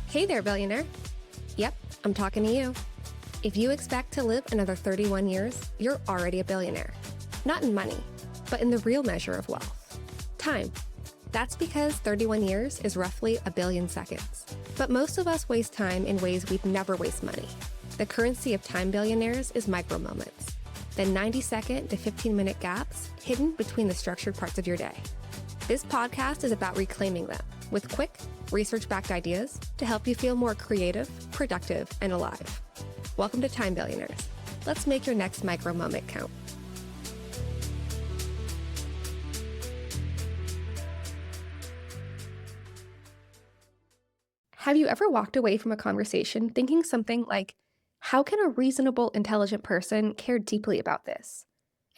Hey there, billionaire. Yep, I'm talking to you. If you expect to live another 31 years, you're already a billionaire. Not in money, but in the real measure of wealth. Time. That's because 31 years is roughly a billion seconds. But most of us waste time in ways we'd never waste money. The currency of time billionaires is micro moments, the 90-second to 15-minute gaps hidden between the structured parts of your day. This podcast is about reclaiming them with quick, research-backed ideas to help you feel more creative, productive, and alive. Welcome to Time Billionaires. Let's make your next micro moment count. Have you ever walked away from a conversation thinking something like, how can a reasonable, intelligent person care deeply about this,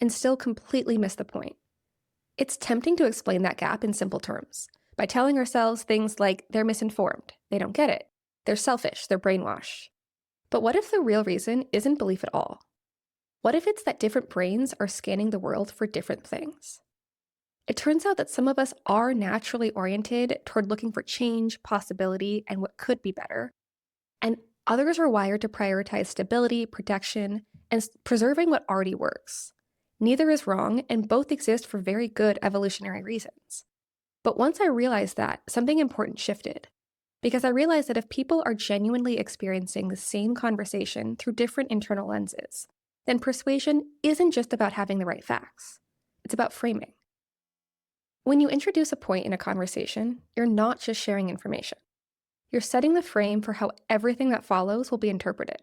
and still completely miss the point? It's tempting to explain that gap in simple terms by telling ourselves things like they're misinformed, they don't get it, they're selfish, they're brainwashed. But what if the real reason isn't belief at all? What if it's that different brains are scanning the world for different things? It turns out that some of us are naturally oriented toward looking for change, possibility, and what could be better, and others are wired to prioritize stability, protection, and preserving what already works. Neither is wrong, and both exist for very good evolutionary reasons. But once I realized that, something important shifted. Because I realized that if people are genuinely experiencing the same conversation through different internal lenses, then persuasion isn't just about having the right facts. It's about framing. When you introduce a point in a conversation, you're not just sharing information. You're setting the frame for how everything that follows will be interpreted.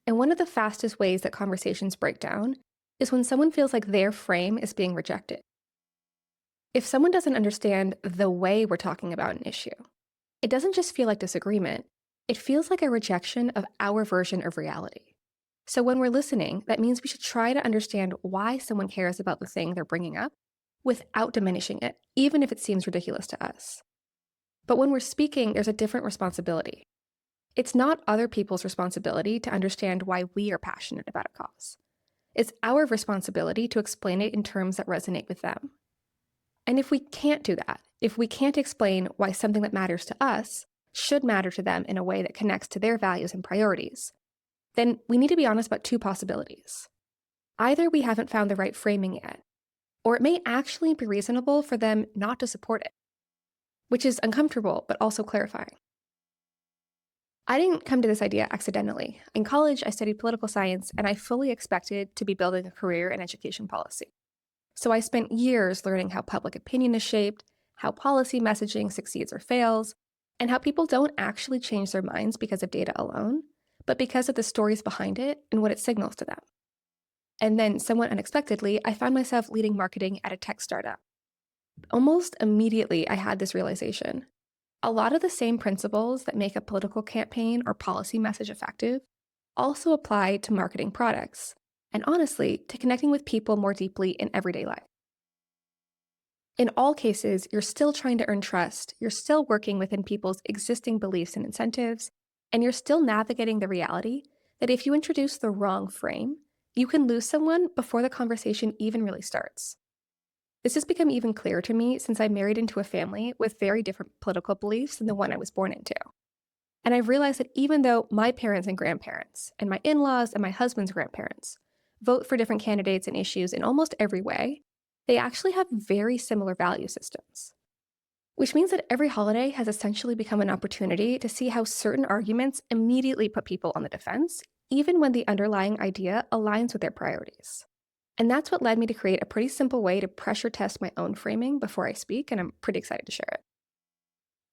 And one of the fastest ways that conversations break down is when someone feels like their frame is being rejected. If someone doesn't understand the way we're talking about an issue, it doesn't just feel like disagreement, it feels like a rejection of our version of reality. So when we're listening, that means we should try to understand why someone cares about the thing they're bringing up without diminishing it, even if it seems ridiculous to us. But when we're speaking, there's a different responsibility. It's not other people's responsibility to understand why we are passionate about a cause. It's our responsibility to explain it in terms that resonate with them. And if we can't do that, if we can't explain why something that matters to us should matter to them in a way that connects to their values and priorities, then we need to be honest about two possibilities. Either we haven't found the right framing yet, or it may actually be reasonable for them not to support it, which is uncomfortable but also clarifying. I didn't come to this idea accidentally. In college, I studied political science, and I fully expected to be building a career in education policy. So I spent years learning how public opinion is shaped, how policy messaging succeeds or fails, and how people don't actually change their minds because of data alone, but because of the stories behind it and what it signals to them. And then, somewhat unexpectedly, I found myself leading marketing at a tech startup. Almost immediately, I had this realization. A lot of the same principles that make a political campaign or policy message effective also apply to marketing products, and honestly, to connecting with people more deeply in everyday life. In all cases, you're still trying to earn trust, you're still working within people's existing beliefs and incentives, and you're still navigating the reality that if you introduce the wrong frame, you can lose someone before the conversation even really starts. This has become even clearer to me since I married into a family with very different political beliefs than the one I was born into. And I've realized that even though my parents and grandparents, and my in-laws and my husband's grandparents, vote for different candidates and issues in almost every way, they actually have very similar value systems. Which means that every holiday has essentially become an opportunity to see how certain arguments immediately put people on the defense, even when the underlying idea aligns with their priorities. And that's what led me to create a pretty simple way to pressure test my own framing before I speak, and I'm pretty excited to share it.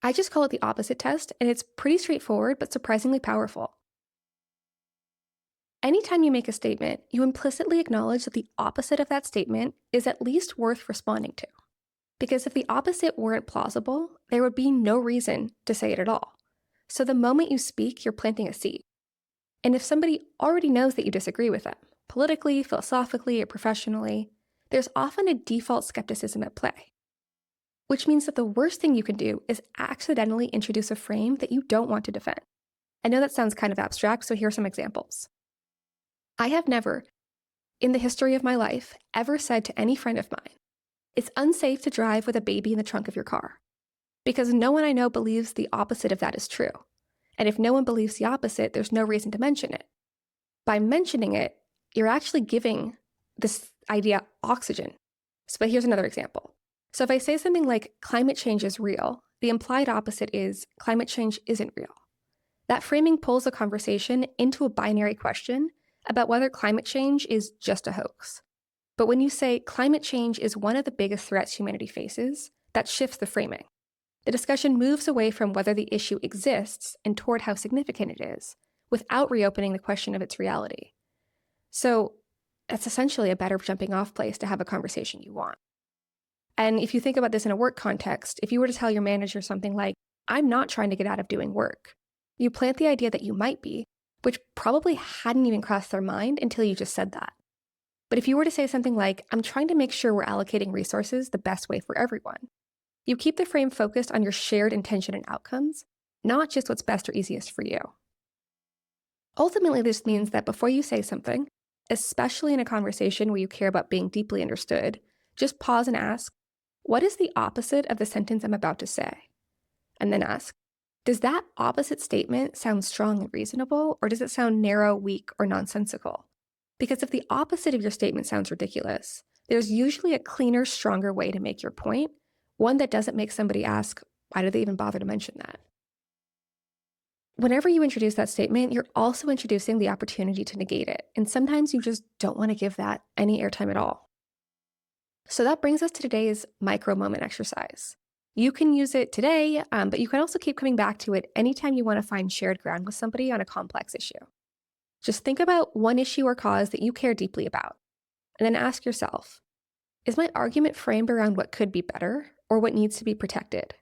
I just call it the opposite test, and it's pretty straightforward but surprisingly powerful. Anytime you make a statement, you implicitly acknowledge that the opposite of that statement is at least worth responding to. Because if the opposite weren't plausible, there would be no reason to say it at all. So the moment you speak, you're planting a seed. And if somebody already knows that you disagree with them, politically, philosophically, or professionally, there's often a default skepticism at play. Which means that the worst thing you can do is accidentally introduce a frame that you don't want to defend. I know that sounds kind of abstract, so here are some examples. I have never, in the history of my life, ever said to any friend of mine, it's unsafe to drive with a baby in the trunk of your car. Because no one I know believes the opposite of that is true. And if no one believes the opposite, there's no reason to mention it. By mentioning it, you're actually giving this idea oxygen. But here's another example. So if I say something like climate change is real, the implied opposite is climate change isn't real. That framing pulls the conversation into a binary question about whether climate change is just a hoax. But when you say climate change is one of the biggest threats humanity faces, that shifts the framing. The discussion moves away from whether the issue exists and toward how significant it is, without reopening the question of its reality. So that's essentially a better jumping off place to have a conversation you want. And if you think about this in a work context, if you were to tell your manager something like, I'm not trying to get out of doing work, you plant the idea that you might be, which probably hadn't even crossed their mind until you just said that. But if you were to say something like, I'm trying to make sure we're allocating resources the best way for everyone, you keep the frame focused on your shared intention and outcomes, not just what's best or easiest for you. Ultimately, this means that before you say something, especially in a conversation where you care about being deeply understood, just pause and ask, what is the opposite of the sentence I'm about to say? And then ask, does that opposite statement sound strong and reasonable, or does it sound narrow, weak, or nonsensical? Because if the opposite of your statement sounds ridiculous, there's usually a cleaner, stronger way to make your point, one that doesn't make somebody ask, why did they even bother to mention that? Whenever you introduce that statement, you're also introducing the opportunity to negate it, and sometimes you just don't want to give that any airtime at all. So that brings us to today's micro-moment exercise. You can use it today, but you can also keep coming back to it anytime you want to find shared ground with somebody on a complex issue. Just think about one issue or cause that you care deeply about, and then ask yourself, is my argument framed around what could be better or what needs to be protected?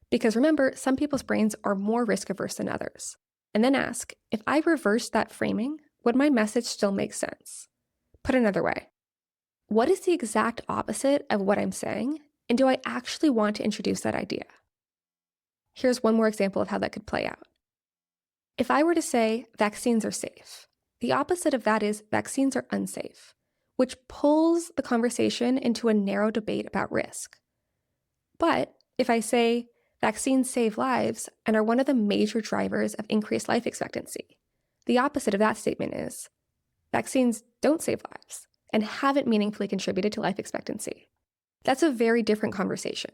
Because remember, some people's brains are more risk-averse than others. And then ask, if I reversed that framing, would my message still make sense? Put another way, what is the exact opposite of what I'm saying, and do I actually want to introduce that idea? Here's one more example of how that could play out. If I were to say vaccines are safe, the opposite of that is vaccines are unsafe, which pulls the conversation into a narrow debate about risk. But if I say vaccines save lives and are one of the major drivers of increased life expectancy, the opposite of that statement is vaccines don't save lives and haven't meaningfully contributed to life expectancy. That's a very different conversation.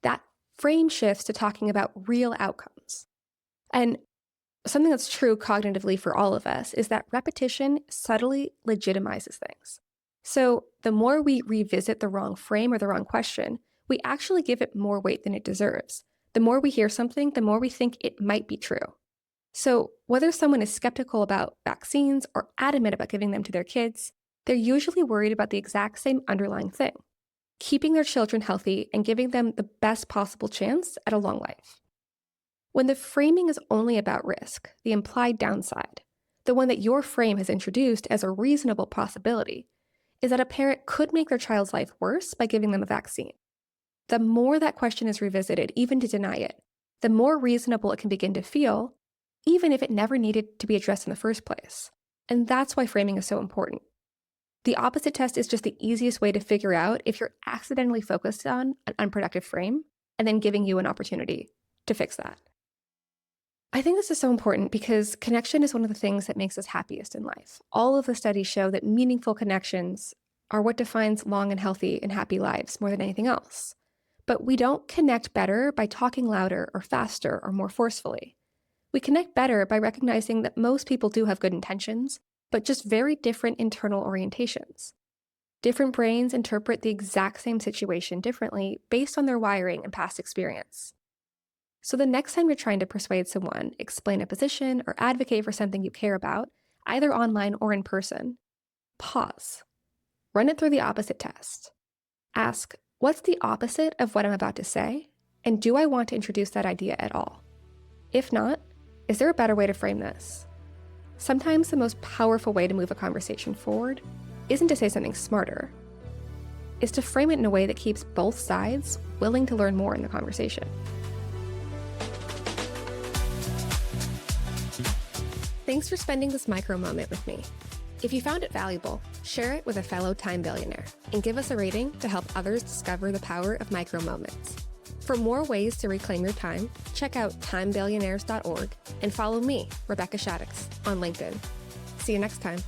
That frame shifts to talking about real outcomes. And something that's true cognitively for all of us is that repetition subtly legitimizes things. So the more we revisit the wrong frame or the wrong question, we actually give it more weight than it deserves. The more we hear something, the more we think it might be true. So whether someone is skeptical about vaccines or adamant about giving them to their kids, they're usually worried about the exact same underlying thing, keeping their children healthy and giving them the best possible chance at a long life. When the framing is only about risk, the implied downside, the one that your frame has introduced as a reasonable possibility, is that a parent could make their child's life worse by giving them a vaccine. The more that question is revisited, even to deny it, the more reasonable it can begin to feel, even if it never needed to be addressed in the first place. And that's why framing is so important. The opposite test is just the easiest way to figure out if you're accidentally focused on an unproductive frame and then giving you an opportunity to fix that. I think this is so important because connection is one of the things that makes us happiest in life. All of the studies show that meaningful connections are what defines long and healthy and happy lives more than anything else. But we don't connect better by talking louder or faster or more forcefully. We connect better by recognizing that most people do have good intentions, but just very different internal orientations. Different brains interpret the exact same situation differently based on their wiring and past experience. So the next time you're trying to persuade someone, explain a position, or advocate for something you care about, either online or in person, pause. Run it through the opposite test. Ask, what's the opposite of what I'm about to say? And do I want to introduce that idea at all? If not, is there a better way to frame this? Sometimes the most powerful way to move a conversation forward isn't to say something smarter, is to frame it in a way that keeps both sides willing to learn more in the conversation. Thanks for spending this micro moment with me. If you found it valuable, share it with a fellow time billionaire and give us a rating to help others discover the power of micro moments. For more ways to reclaim your time, check out timebillionaires.org and follow me, Rebecca Shaddix, on LinkedIn. See you next time.